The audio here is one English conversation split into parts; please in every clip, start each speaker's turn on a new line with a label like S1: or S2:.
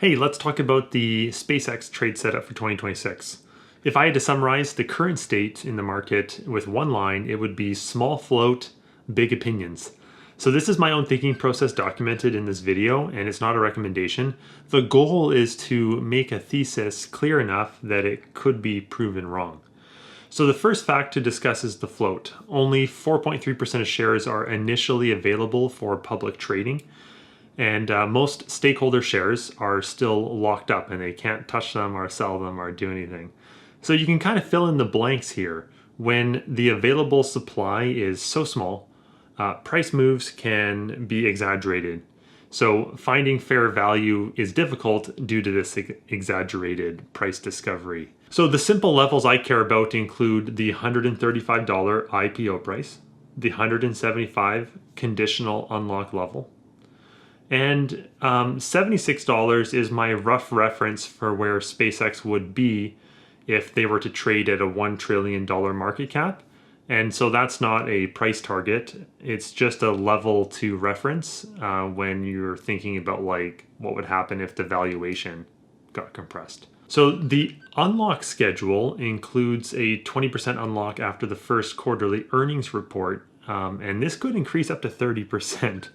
S1: Hey, let's talk about the SPCX trade setup for 2026. If I had to summarize the current state in the market with one line, it would be small float, big opinions. So this is my own thinking process documented in this video, and it's not a recommendation. The goal is to make a thesis clear enough that it could be proven wrong. So the first fact to discuss is the float. Only 4.3% of shares are initially available for public trading. And most stakeholder shares are still locked up and they can't touch them or sell them or do anything. So you can kind of fill in the blanks here. When the available supply is so small, price moves can be exaggerated. So finding fair value is difficult due to this exaggerated price discovery. So the simple levels I care about include the $135 IPO price, the $175 conditional unlock level, and $76 is my rough reference for where SpaceX would be if they were to trade at a $1 trillion market cap. And so that's not a price target. It's just a level to reference when you're thinking about like what would happen if the valuation got compressed. So the unlock schedule includes a 20% unlock after the first quarterly earnings report. And this could increase up to 30%.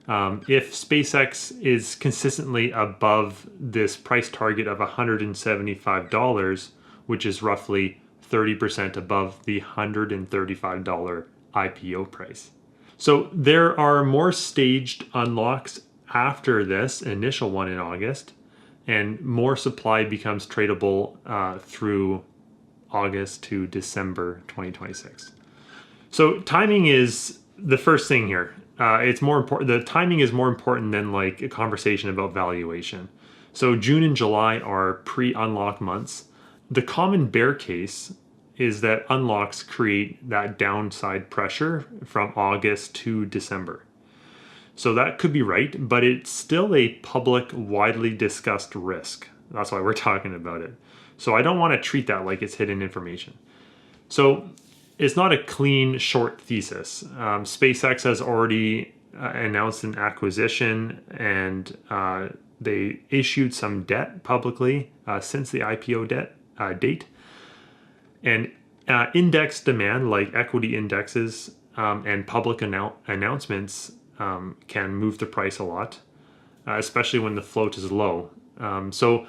S1: If SpaceX is consistently above this price target of $175, which is roughly 30% above the $135 IPO price. So there are more staged unlocks after this initial one in August, and more supply becomes tradable through August to December 2026. So timing is the first thing here. It's more important. The timing is more important than like a conversation about valuation. So June and July are pre-unlock months. The common bear case is that unlocks create that downside pressure from August to December. So that could be right, but it's still a public, widely discussed risk. That's why we're talking about it. So I don't want to treat that like it's hidden information. So it's not a clean, short thesis. SpaceX has already announced an acquisition, and they issued some debt publicly since the IPO date. And index demand, like equity indexes and public announcements, can move the price a lot, especially when the float is low. So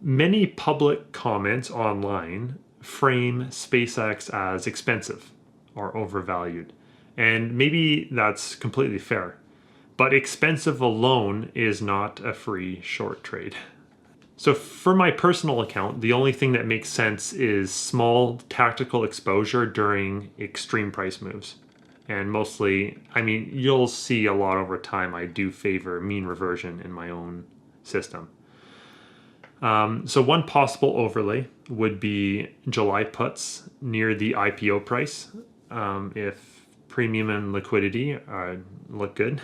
S1: many public comments online frame SpaceX as expensive or overvalued. And maybe that's completely fair. But expensive alone is not a free short trade. So for my personal account, the only thing that makes sense is small tactical exposure during extreme price moves. And mostly, I mean, you'll see a lot over time, I do favor mean reversion in my own system. So one possible overlay would be July puts near the IPO price if premium and liquidity look good.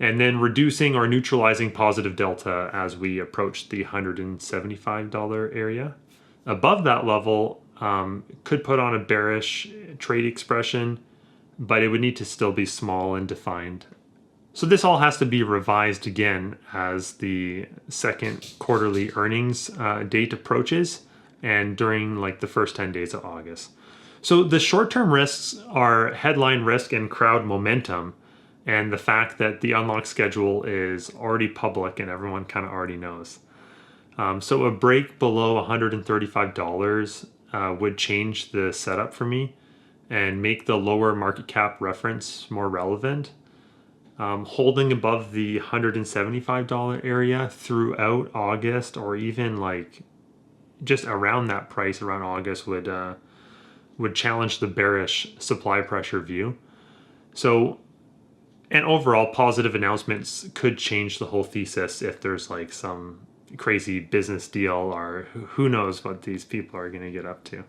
S1: And then reducing or neutralizing positive delta as we approach the $175 area. Above that level could put on a bearish trade expression, but it would need to still be small and defined. So this all has to be revised again as the second quarterly earnings date approaches and during like the first 10 days of August. So the short-term risks are headline risk and crowd momentum, and the fact that the unlock schedule is already public and everyone kind of already knows. So a break below $135 would change the setup for me and make the lower market cap reference more relevant. Holding above the $175 area throughout August, or even like just around that price around August, would challenge the bearish supply pressure view. So, and overall, positive announcements could change the whole thesis if there's like some crazy business deal, or who knows what these people are going to get up to.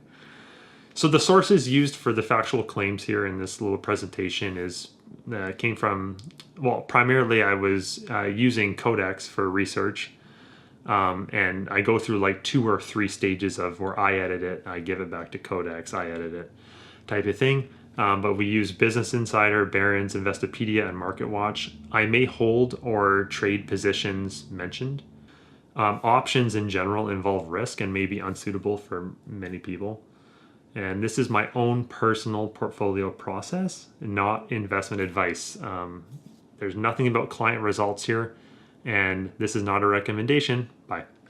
S1: So the sources used for the factual claims here in this little presentation came from, well, primarily I was using Codex for research, and I go through like 2 or 3 stages of where I edit it, I give it back to Codex, I edit it, type of thing. but we use Business Insider, Barron's, Investopedia, and MarketWatch. I may hold or trade positions mentioned. Options in general involve risk and may be unsuitable for many people. And this is my own personal portfolio process, not investment advice. There's nothing about client results here, and this is not a recommendation. Bye.